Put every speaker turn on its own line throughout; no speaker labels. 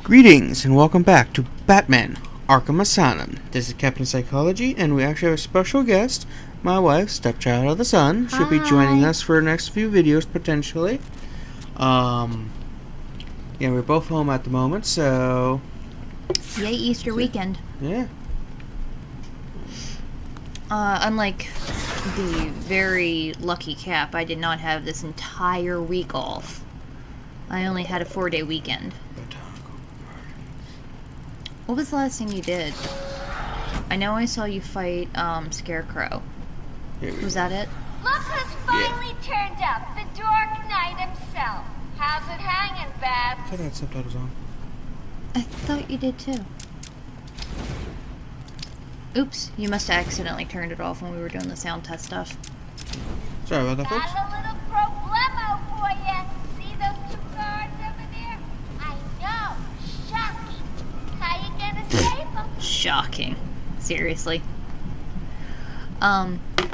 Greetings and welcome back to Batman Arkham Asylum. This is Captain Psychology, and we actually have a special guest. My wife, Stepchild of the Sun, should be joining us for the next few videos potentially. Yeah, we're both home at the moment, so
Yay, Easter weekend.
yeah.
Unlike the very lucky Cap, I did not have this entire week off. I only had a 4-day weekend. What was the last thing you did? I know I saw you fight, Scarecrow. Was that it?
Look who's finally turned up, the Dark Knight himself. How's it hanging, Babs?
I thought I had subtitles on.
I thought you did too. Oops, you must have accidentally turned it off when we were doing the sound test stuff.
Sorry about that, folks.
Got a little problemo for you. See those two guards over there? I know. Shocking. How you gonna save them?
Shocking. Seriously.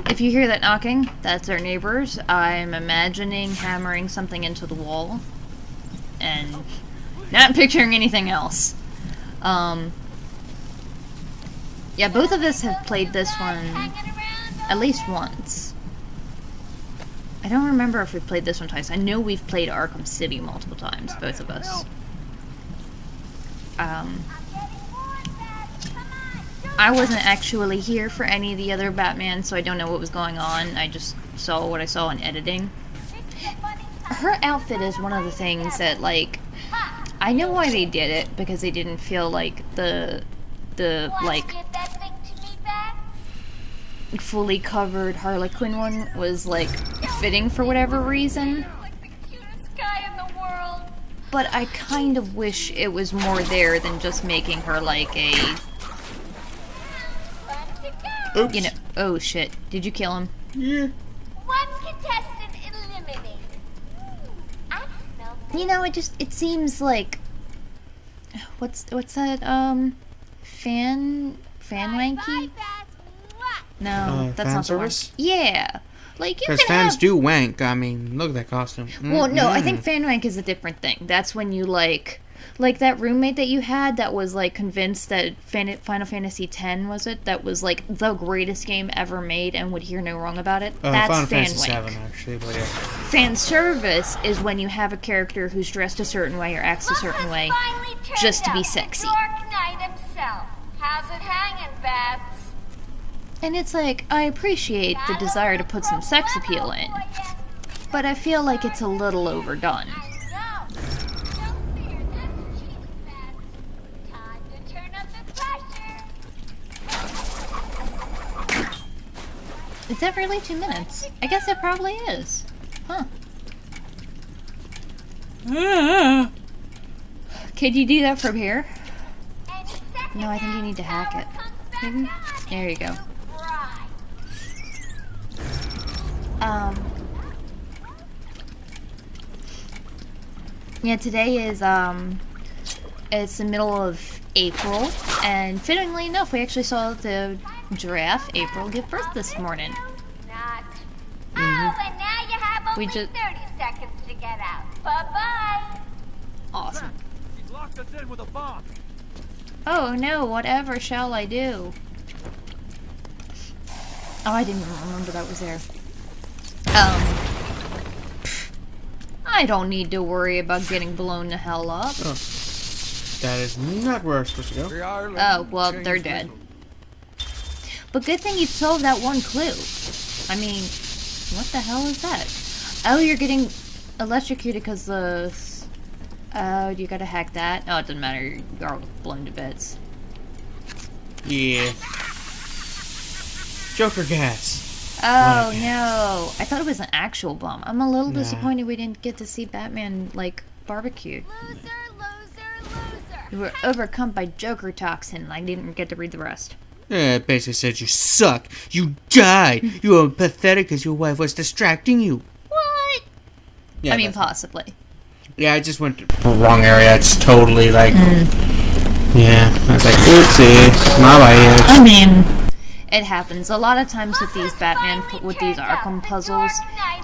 If you hear that knocking, that's our neighbors. I'm imagining hammering something into the wall. And not picturing anything else. Yeah, both of us have played this one at least once. I don't remember if we played this one twice. I know we've played Arkham City multiple times, both of us. I wasn't actually here for any of the other Batman, so I don't know what was going on. I just saw what I saw in editing. Her outfit is one of the things that, like, I know why they did it, because they didn't feel like the like, fully covered Harley Quinn one was, like, fitting for whatever reason. But I kind of wish it was more there than just making her, like, a...
Oops.
You know, oh shit. Did you kill him?
Yeah.
One contestant eliminated. I smell
You know, it seems like... What's that, fan wanky? No, that's
fan
not the one.
service?
Yeah. Like, you
Because
can
fans
have...
do wank. I mean, look at that costume.
Well, no, I think fan wank is a different thing. That's when you, like that roommate that you had that was, like, convinced that Final Fantasy X, was it? That was, like, the greatest game ever made and would hear no wrong about it. That's
Final
fan
Fantasy
wank.
VII, actually, but yeah.
Fan service is when you have a character who's dressed a certain way or acts a certain way just to be sexy.
Dark Knight himself. How's it hanging, Babs?
And it's like, I appreciate the desire to put some sex appeal in, but I feel like it's a little overdone. Is that really 2 minutes? I guess it probably is. Huh. Could you do that from here? No, I think you need to hack it. Maybe? There you go. Yeah, today is, it's the middle of April, and fittingly enough, we actually saw the giraffe, April, give birth this morning.
Oh, and now you have only
We just-
30 seconds to get out. Bye-bye.
Awesome.
He's locked us in with a bomb.
Oh no, whatever shall I do? Oh, I didn't even remember that was there. I don't need to worry about getting blown the hell up.
Oh. That is not where I'm supposed to go.
Oh, well, they're dead. But good thing you solved that one clue. I mean, what the hell is that? Oh, you're getting electrocuted because the... Oh, you gotta hack that? Oh, it doesn't matter. You're all blown to bits.
Yeah. Joker gas.
Oh, no. I thought it was an actual bomb. I'm a little
Nah.
disappointed we didn't get to see Batman, like, barbecued.
Loser, loser, loser.
We were overcome by Joker toxin, and I didn't get to read the rest.
Yeah, it basically said you suck. You died. You were pathetic because your wife was distracting you.
What?
Yeah,
I mean,
that's-
possibly.
Yeah, I just went to the wrong area. It's totally like... Yeah, I was like, oopsie. My bad.
I mean, it happens. A lot of times with these Batman, with these Arkham puzzles,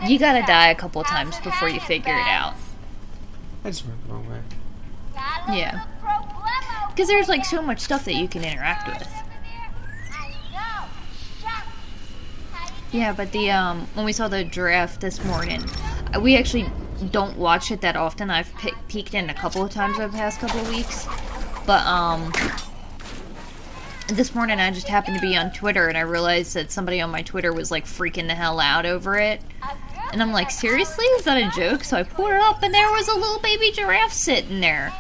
you gotta die a couple of times before you figure it out.
I just went the wrong way.
Got a
Yeah.
little
Because there's like so much stuff that you can interact with. Yeah, but the when we saw the giraffe this morning, we actually don't watch it that often. I've peeked in a couple of times over the past couple of weeks, but this morning I just happened to be on Twitter and I realized that somebody on my Twitter was like freaking the hell out over it, and I'm like, seriously, is that a joke? So I pulled it up and there was a little baby giraffe sitting there.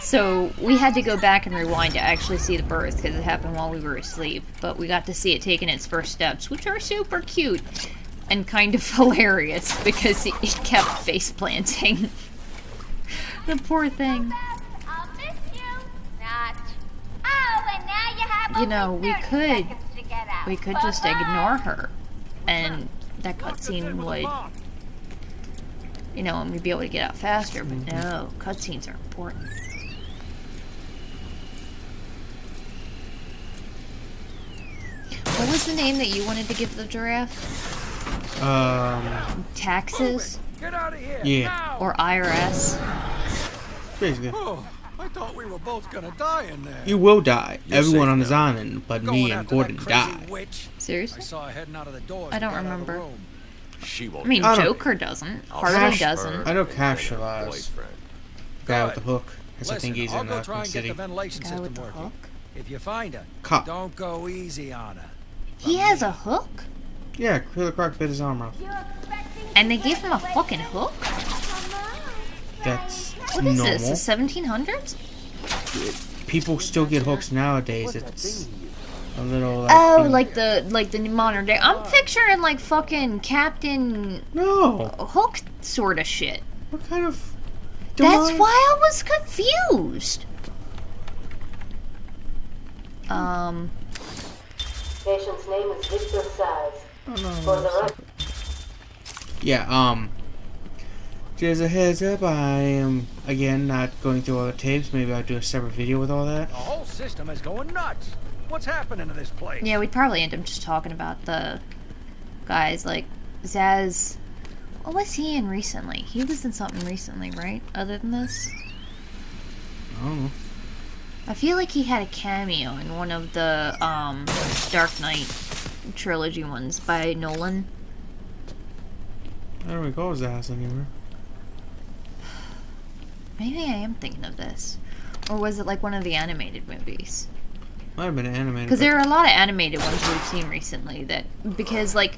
So we had to go back and rewind to actually see the birth because it happened while we were asleep. But we got to see it taking its first steps, which are super cute and kind of hilarious because it kept face planting. The poor thing.
I'll miss you. Not. Oh, and now you have
You know,
only
we
30
could
seconds to get out.
just ignore her, and that cutscene would, you know, and we'd be able to get out faster. But no, cutscenes are important. What was the name that you wanted to give the giraffe? Taxes?
Get out of here.
Yeah.
Now.
Or IRS?
Basically.
Oh, I thought we were both gonna die in there.
You will die.
You're
Everyone
safe
on this
now.
island, but
Going
me and
after
Gordon
that crazy
die.
witch. I
Seriously?
saw her heading out of the doors.
I don't
and got out of the
remember.
room.
She won't.
I mean,
I don't-
Joker doesn't.
I'll
Harley
Cash-
doesn't.
I know Cash alive.
boyfriend.
Guy with the hook. Because I
Listen,
think he's
I'll
in
go try
the
and get
city.
the ventilation
Guy
system
with the
working.
hook?
If you find her,
Cop.
don't go easy on her.
He has a hook?
Yeah, Killer Croc bit his arm off.
And they gave him a fucking hook?
That's
What is
normal.
this, the 1700s?
People still get hooks nowadays. It's a little like...
Oh, like the modern day. I'm picturing like fucking Captain
No!
Hook sort of shit.
What kind of...
That's
demonic-
why I was confused.
Patient's name is Victor Size.
Oh, no,
For the record,
Yeah, just a heads up, I am, again, not going through all the tapes. Maybe I'll do a separate video with all that.
The whole system is going nuts. What's happening to this place?
Yeah, we'd probably end up just talking about the guys like Zaz. What was he in recently? He was in something recently, right? Other than this?
I don't know.
I feel like he had a cameo in one of the Dark Knight trilogy ones by Nolan.
I don't recall his ass anywhere.
Maybe I am thinking of this. Or was it like one of the animated movies?
Might have been animated.
Because
but-
there are a lot of animated ones we've seen recently that, because like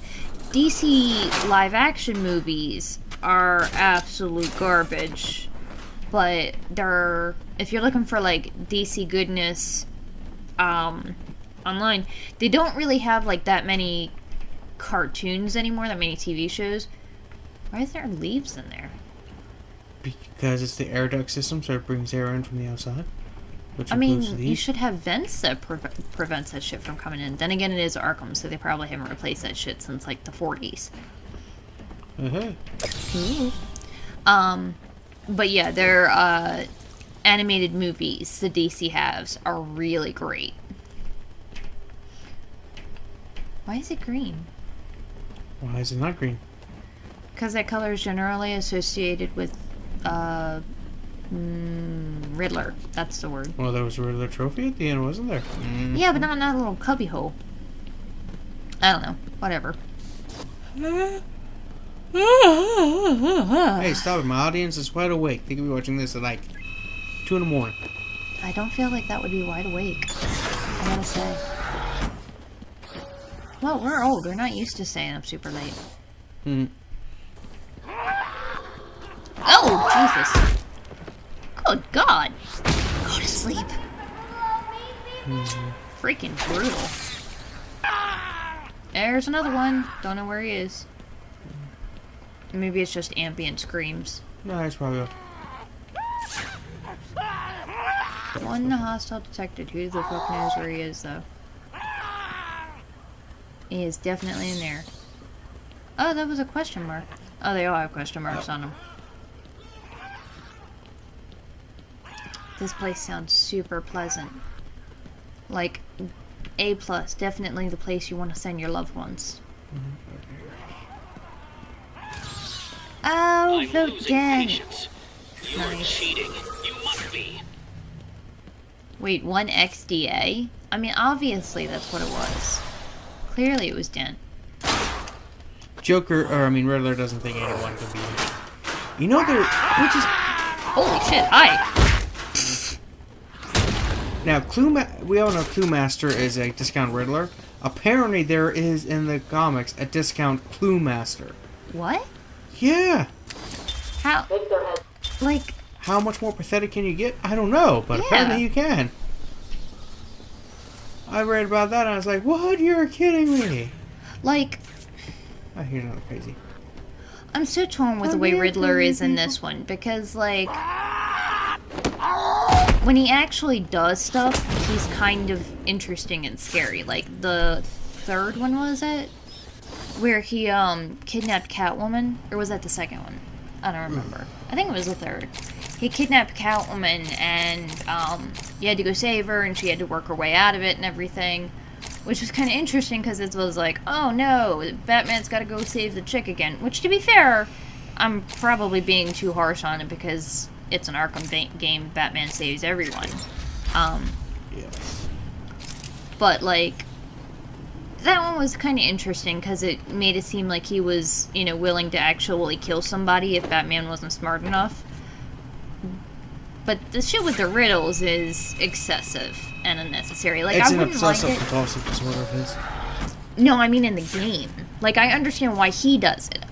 DC live action movies are absolute garbage, but they're, if you're looking for like DC goodness online, they don't really have like that many cartoons anymore, that many TV shows. Why is there leaves in there?
Because it's the air duct system, so it brings air in from the outside. Which
I
includes
mean,
these.
you should have vents that prevents that shit from coming in. Then again, it is Arkham, so they probably haven't replaced that shit since like the 40s. But yeah, their animated movies the DC has are really great. Why is it green?
Why is it not green?
Because that color is generally associated with Riddler. That's the word.
Well, there was a Riddler trophy at the end, wasn't there?
Yeah, but not a little cubby hole. I don't know. Whatever.
Hey, stop it. My audience is wide awake. They could be watching this at like 2 in the morning.
I don't feel like that would be wide awake. I gotta say. Well, we're old. We're not used to staying up super late. Oh, Jesus. Good God. Go to sleep. Freaking brutal. There's another one. Don't know where he is. Maybe it's just ambient screams.
No, it's probably...
One hostile detected. Who the fuck knows where he is, though? He is definitely in there. Oh, that was a question mark. Oh, they all have question marks on them. This place sounds super pleasant. Like, A+, definitely the place you want to send your loved ones. Oh, vote dead.
You are
Nice.
cheating. You must be.
Wait, 1 XDA? I mean, obviously that's what it was. Clearly it was Dent.
Riddler doesn't think anyone can be him. You know there, which is...
Holy shit, hi!
Now, we all know Clue Master is a discount Riddler. Apparently there is in the comics a discount Clue Master.
What?
Yeah!
How?
Victor has
Like...
How much more pathetic can you get? I don't know, but apparently you can. I read about that and I was like, what? You're kidding me!
Like...
Oh, here's another crazy.
I'm so torn with the way Riddler is in this one, because, like... When he actually does stuff, he's kind of interesting and scary. Like, the third one, was it? Where he, kidnapped Catwoman? Or was that the second one? I don't remember. I think it was the third. He kidnapped Catwoman, and, he had to go save her, and she had to work her way out of it and everything. Which was kind of interesting, because it was like, oh no, Batman's gotta go save the chick again. Which, to be fair, I'm probably being too harsh on it, because it's an Arkham game, Batman saves everyone.
Yes.
But, like, that one was kind of interesting, because it made it seem like he was, you know, willing to actually kill somebody if Batman wasn't smart enough. But the shit with the riddles is excessive and unnecessary. Like,
It's
I
an
wouldn't mind
obsessive
it.
compulsive disorder of his.
No, I mean in the game. Like, I understand why he does it.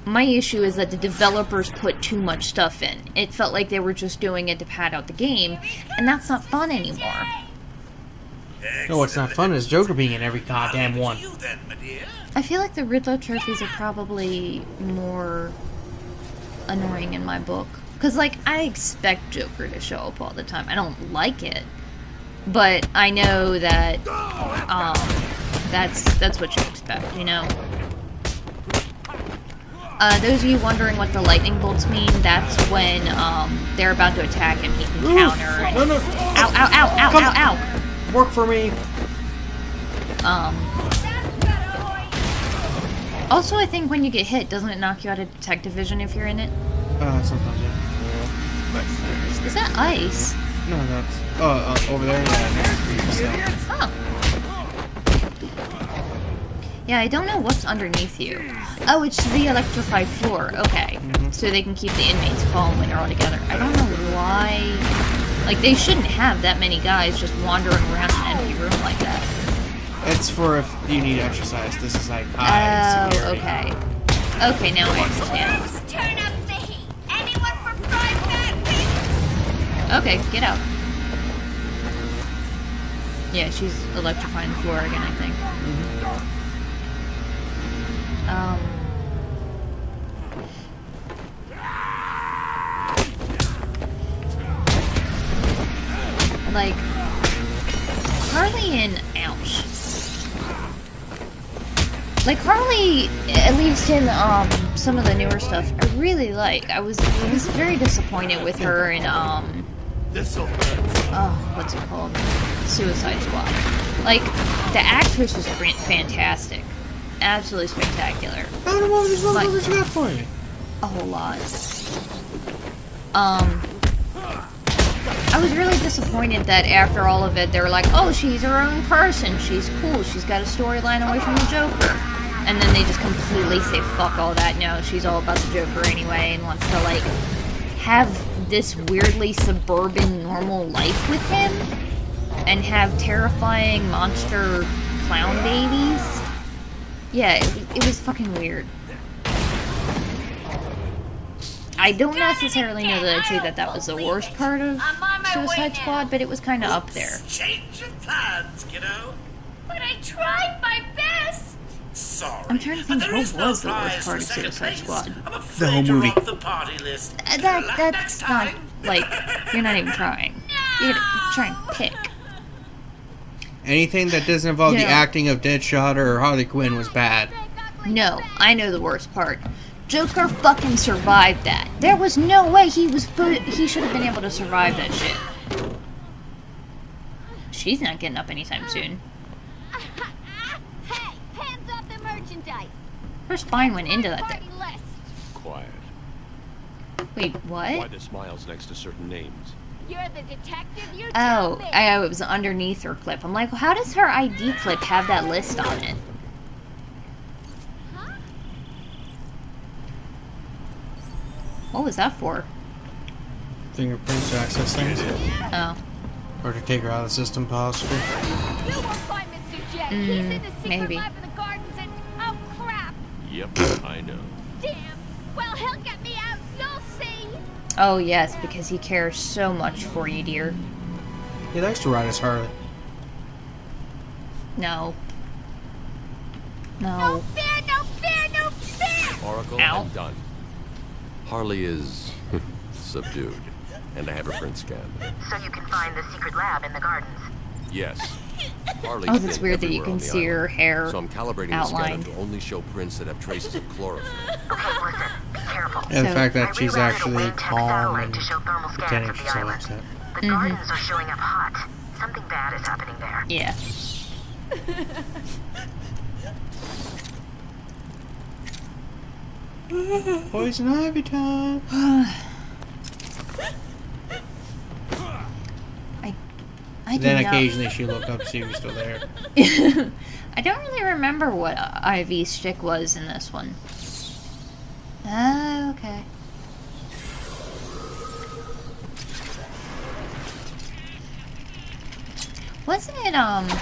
My issue is that the developers put too much stuff in. It felt like they were just doing it to pad out the game, and that's not fun anymore.
No, what's not fun is Joker being in every goddamn one.
I feel like the Riddler trophies are probably more annoying in my book. Because, like, I expect Joker to show up all the time. I don't like it. But I know that, that's what you expect, you know? Those of you wondering what the lightning bolts mean, that's when, they're about to attack and he can counter. And...
No.
Ow, ow, ow, ow,
Come
ow, ow!
Work for me.
Also, I think when you get hit, doesn't it knock you out of detective vision if you're in it?
Sometimes, yeah.
Is that ice?
No, that's... over there? Yeah.
Oh. Yeah, I don't know what's underneath you. Oh, it's the electrified floor. Okay. So they can keep the inmates calm when they're all together. I don't know why... Like, they shouldn't have that many guys just wandering around an empty room like that.
It's for if you need exercise. This is like
Oh,
security.
okay. Okay, now I understand.
Turn up the heat. Anyone for fried back?
Okay, get out. Yeah, she's electrifying the floor again, I think. Like, Harley and... Ouch. Like, Harley, at least in, some of the newer stuff, I really like. I was very disappointed with her in, what's it called? Suicide Squad. Like, the actress was fantastic. Absolutely spectacular.
I don't know what this
Like-
motherfucker's got for you.
A whole lot. I was really disappointed that after all of it, they were like, oh, she's her own person, she's cool, she's got a storyline away from the Joker. And then they just completely say, fuck all that, no, she's all about the Joker anyway, and wants to, like, have this weirdly suburban normal life with him, and have terrifying monster clown babies. Yeah, it was fucking weird. I don't necessarily know that I'd say that that was the worst part of Suicide Squad, but it was kind of up there.
Change of plans, kiddo.
But I tried my best.
Sorry.
I'm trying to think,
but there
what
is no
was the worst
prize
part
for
of
second
Suicide
place.
Squad?
I'm
The
afraid
whole
you're
movie.
off the party list. Good luck
That's
next
not,
time.
like, you're not even trying. You gotta try and pick.
Anything that doesn't involve the
Yeah.
acting of Deadshot or Harley Quinn was bad.
No, I know the worst part. Joker fucking survived that. There was no way he should have been able to survive that shit. She's not getting up anytime soon.
Hey, hands off the merchandise.
Her spine went into that thing.
Party list.
Quiet.
Wait,
Why
what?
the smiles next to certain names?
You're the detective, you
Oh,
tell me.
it was underneath her clip. I'm like, well, how does her ID clip have that list on it?
Huh?
What was that for?
Fingerprints to access things.
Oh.
Or to take her out of the system, possibly.
You won't find Mr. J. He's in the secret
maybe.
lab in the gardens and... Oh, crap.
Yep, I know.
Damn. Well, he'll get me out. You'll see.
Oh, yes, because he cares so much for you, dear.
He likes to ride his Harley.
No.
No
No.
fear, no fear, no fear.
Oracle,
Ow.
I'm done. Harley is subdued, and I have her print scanned.
So you can find the secret lab in the gardens.
Yes. Harley's
Oh, that's
been
weird that you
everywhere
can
on the
see her
island.
hair
So I'm calibrating
outlined.
the scanner to only show prints that have traces of chlorophyll.
Okay, listen, be careful.
And the
So-
fact
I
that she's
rerouted a
actually
wave tech
calm
satellite
and
to show thermal scans
pretending
of
she's
the
so
island.
upset.
The gardens are showing up hot. Something bad is happening there.
Yeah.
Poison ivy time.
I do
Then
not-
occasionally she looked up to see if he's still there.
I don't really remember what Ivy's shtick was in this one. Oh, okay. Wasn't it,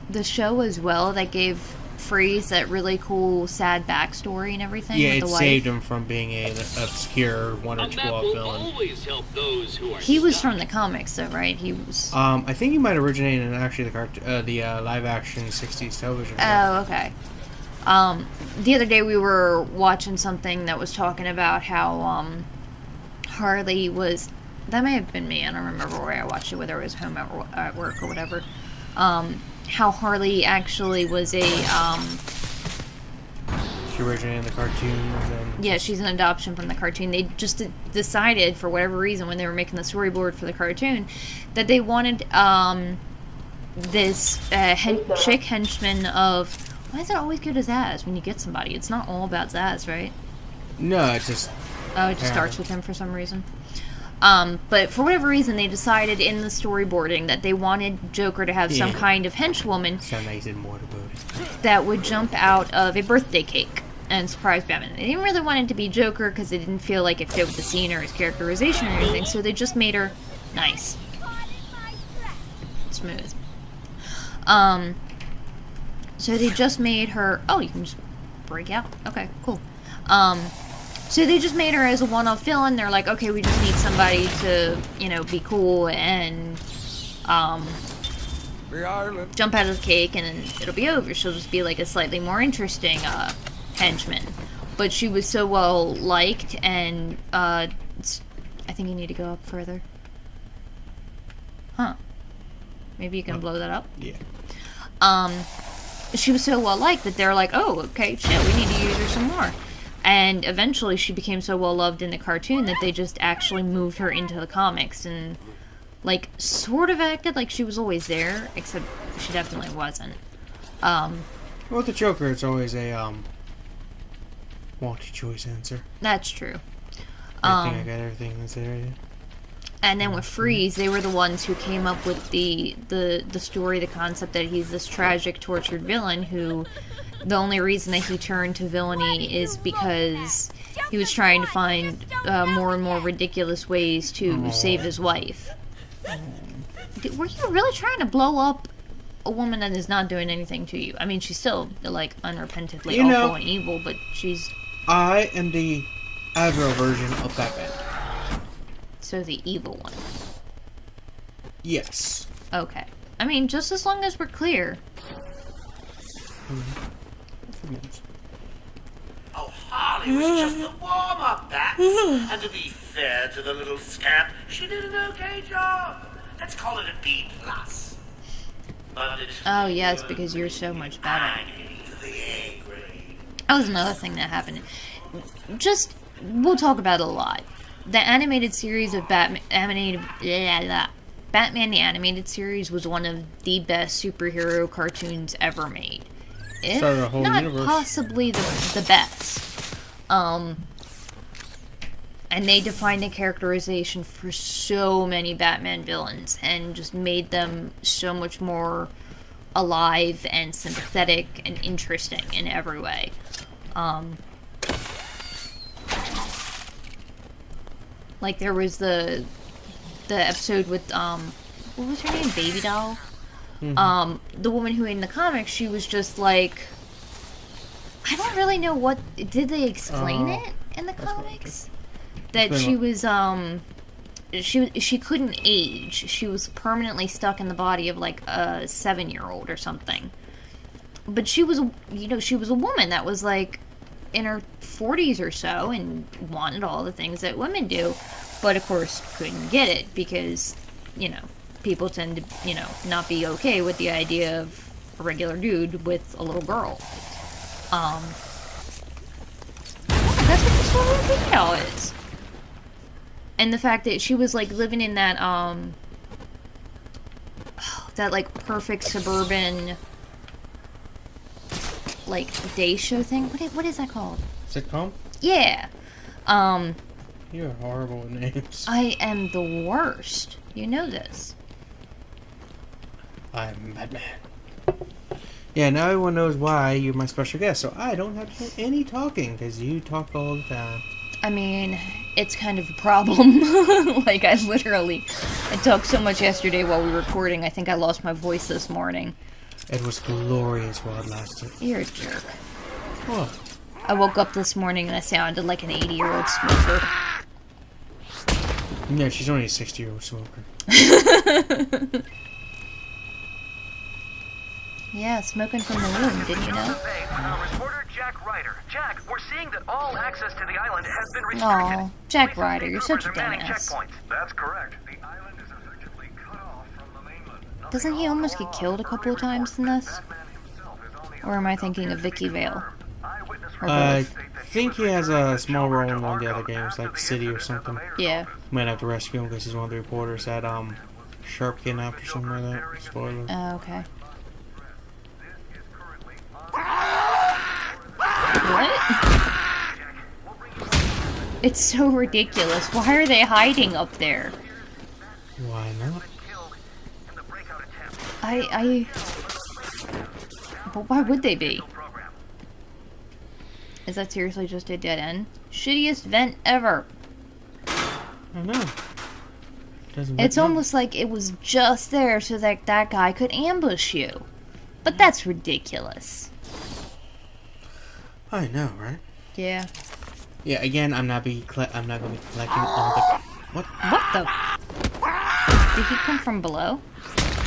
the show as well that gave Freeze that really cool, sad backstory and everything
Yeah,
with
it
the wife?
saved him from being an obscure one or two off villain.
always help those who are
He was from the comics, though, right? He was...
I think he might originate in actually the live action '60s television. show.
Oh, okay. The other day we were watching something that was talking about how, Harley was... That may have been me, I don't remember where I watched it, whether it was home at work or whatever. How Harley actually was a,
She originated in the cartoon, and then
yeah, she's an adoption from the cartoon. They just decided, for whatever reason, when they were making the storyboard for the cartoon, that they wanted, this, chick henchman of... Why does it always go to Zaz when you get somebody? It's not all about Zaz, right?
no, it's just
Oh, it just
Yeah.
starts with him for some reason. But for whatever reason, they decided in the storyboarding that they wanted Joker to have some
Yeah.
kind of henchwoman
sound like he said more about it.
that would jump out of a birthday cake and surprise Batman. They didn't really want it to be Joker because they didn't feel like it fit with the scene or his characterization or anything, so they just made her nice, smooth. So they just made her... Oh, you can just break out. Okay, cool. So they just made her as a one-off villain. They're like, okay, we just need somebody to, you know, be cool and,
The island.
jump out of the cake and then it'll be over. She'll just be like a slightly more interesting, henchman. But she was so well liked and, I think you need to go up further. Huh. Maybe you can blow that up?
Yeah.
She was so well liked that they're like, oh, okay, shit, we need to use her some more. And eventually she became so well loved in the cartoon that they just actually moved her into the comics and, like, sort of acted like she was always there, except she definitely wasn't.
Well, with the Joker, it's always a multi-choice answer.
That's true.
I think I got everything that's there. Yeah.
And then with Freeze, they were the ones who came up with the story, the concept that he's this tragic, tortured villain who... The only reason that he turned to villainy is because he was trying to find more and more ridiculous ways to save his wife. Were you really trying to blow up a woman that is not doing anything to you? I mean, she's still, like, unrepentantly
You know-
awful and evil, but she's...
I am the aggro version of Batman.
So the evil one.
Yes.
Okay. I mean, just as long as we're clear.
Oh, Harley was just a warm-up, Bat. And to be fair to the little scamp, she did an okay job. Let's call it a B+. But it's
Oh, yes, because you're so much better.
banging to the A grade.
That was another thing that happened. Just, we'll talk about it a lot. The animated series of Batman the Animated Series was one of the best superhero cartoons ever made. If
Started a whole
not
universe.
possibly the best. And they defined the characterization for so many Batman villains and just made them so much more alive and sympathetic and interesting in every way. Like there was the episode with what was her name? Baby Doll. The woman who in the comics, she was just like, I don't really know what did they explain it in the comics that she was she couldn't age. She was permanently stuck in the body of like a 7-year-old or something. But she was, she was a woman that was like in her 40s or so and wanted all the things that women do, but of course couldn't get it because, people tend to, not be okay with the idea of a regular dude with a little girl. That's what the story of Baby Doll is. And the fact that she was like living in that that like perfect suburban like day show thing. What is that called?
Sitcom?
Yeah.
You're horrible with names.
I am the worst. You know this.
I'm Batman. Yeah, now everyone knows why you're my special guest, so I don't have to do any talking, because you talk all the time.
I mean, it's kind of a problem. Like, I talked so much yesterday while we were recording, I think I lost my voice this morning.
It was glorious while it lasted.
You're a jerk.
What?
I woke up this morning and I sounded like an 80-year-old smoker.
Yeah, she's only a 60-year-old smoker.
Yeah, smoking from the womb, didn't you know?
Reporter Jack Ryder. Jack, we're seeing that all access to the island has been restricted.
Aw, Jack Ryder, you're such a dumbass.
That's correct. The island is effectively cut off from the mainland.
Doesn't he almost get killed a couple of times in this? Or am I thinking of Vicky Vale?
I think he has a small role in one of the other games, like City or something.
Yeah.
Might have to rescue him because he's one of the reporters that Sharp kidnapped or something like that. Spoiler.
Oh, okay. What? It's so ridiculous. Why are they hiding up there?
Why not?
But why would they be? Is that seriously just a dead end? Shittiest vent ever.
I know.
It's almost like it was just there so that that guy could ambush you. But that's ridiculous.
I know, right?
Yeah.
Yeah. Again, I'm not gonna be collecting all the. What?
What the? Did he come from below?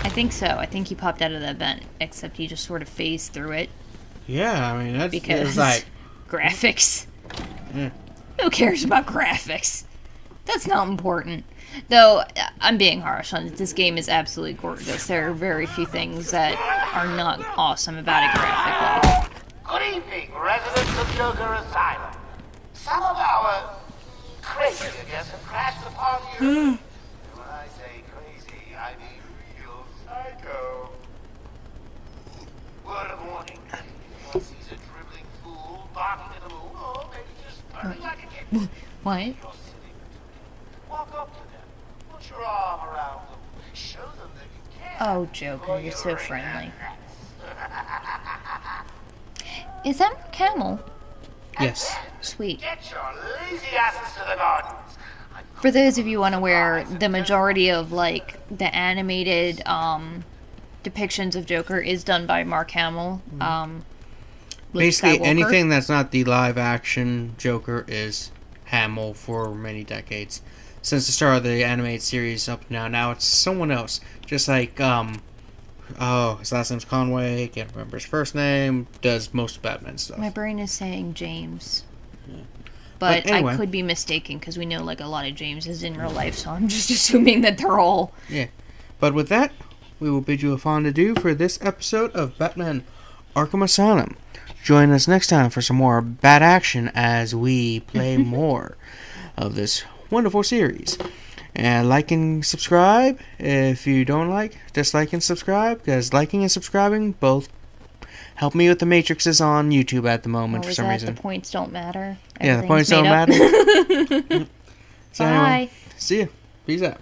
I think so. I think he popped out of that vent, except he just sort of phased through it.
Yeah, I mean that's
because
it's like
graphics.
Yeah.
Who cares about graphics? That's not important. Though, I'm being harsh on it. This game is absolutely gorgeous. There are very few things that are not awesome about it graphically.
Good evening, residents of Joker Asylum. Some of our crazy guests have crashed upon you. When I say crazy, I mean real psycho. Word of warning. If anyone sees a dribbling fool barking at the moon, or maybe just purring like a kitten.
What?
You're silly. Walk up to them. Put your arm around them. Show them that you care.
Oh, Joker, you're so friendly. Is that Mark Hamill?
Yes.
Sweet.
Get your lazy asses to the gardens.
For those of you unaware, the majority of, like, the animated depictions of Joker is done by Mark Hamill.
Basically,
Skywalker.
anything that's not the live-action Joker is Hamill for many decades. Since the start of the animated series up now. Now it's someone else. Just like, his last name's Conway, can't remember his first name, does most of Batman stuff.
My brain is saying James.
Yeah.
But
anyway.
I could be mistaken, because we know, like, a lot of Jameses in real life, so I'm just assuming that they're all...
Yeah. But with that, we will bid you a fond adieu for this episode of Batman Arkham Asylum. Join us next time for some more bad action as we play more of this wonderful series. And like and subscribe. If you don't like, dislike and subscribe, because liking and subscribing both help me with the matrices on YouTube at the moment for some reason.
The points don't matter?
Yeah, the points don't matter. So
Bye.
anyway, see ya. Peace out.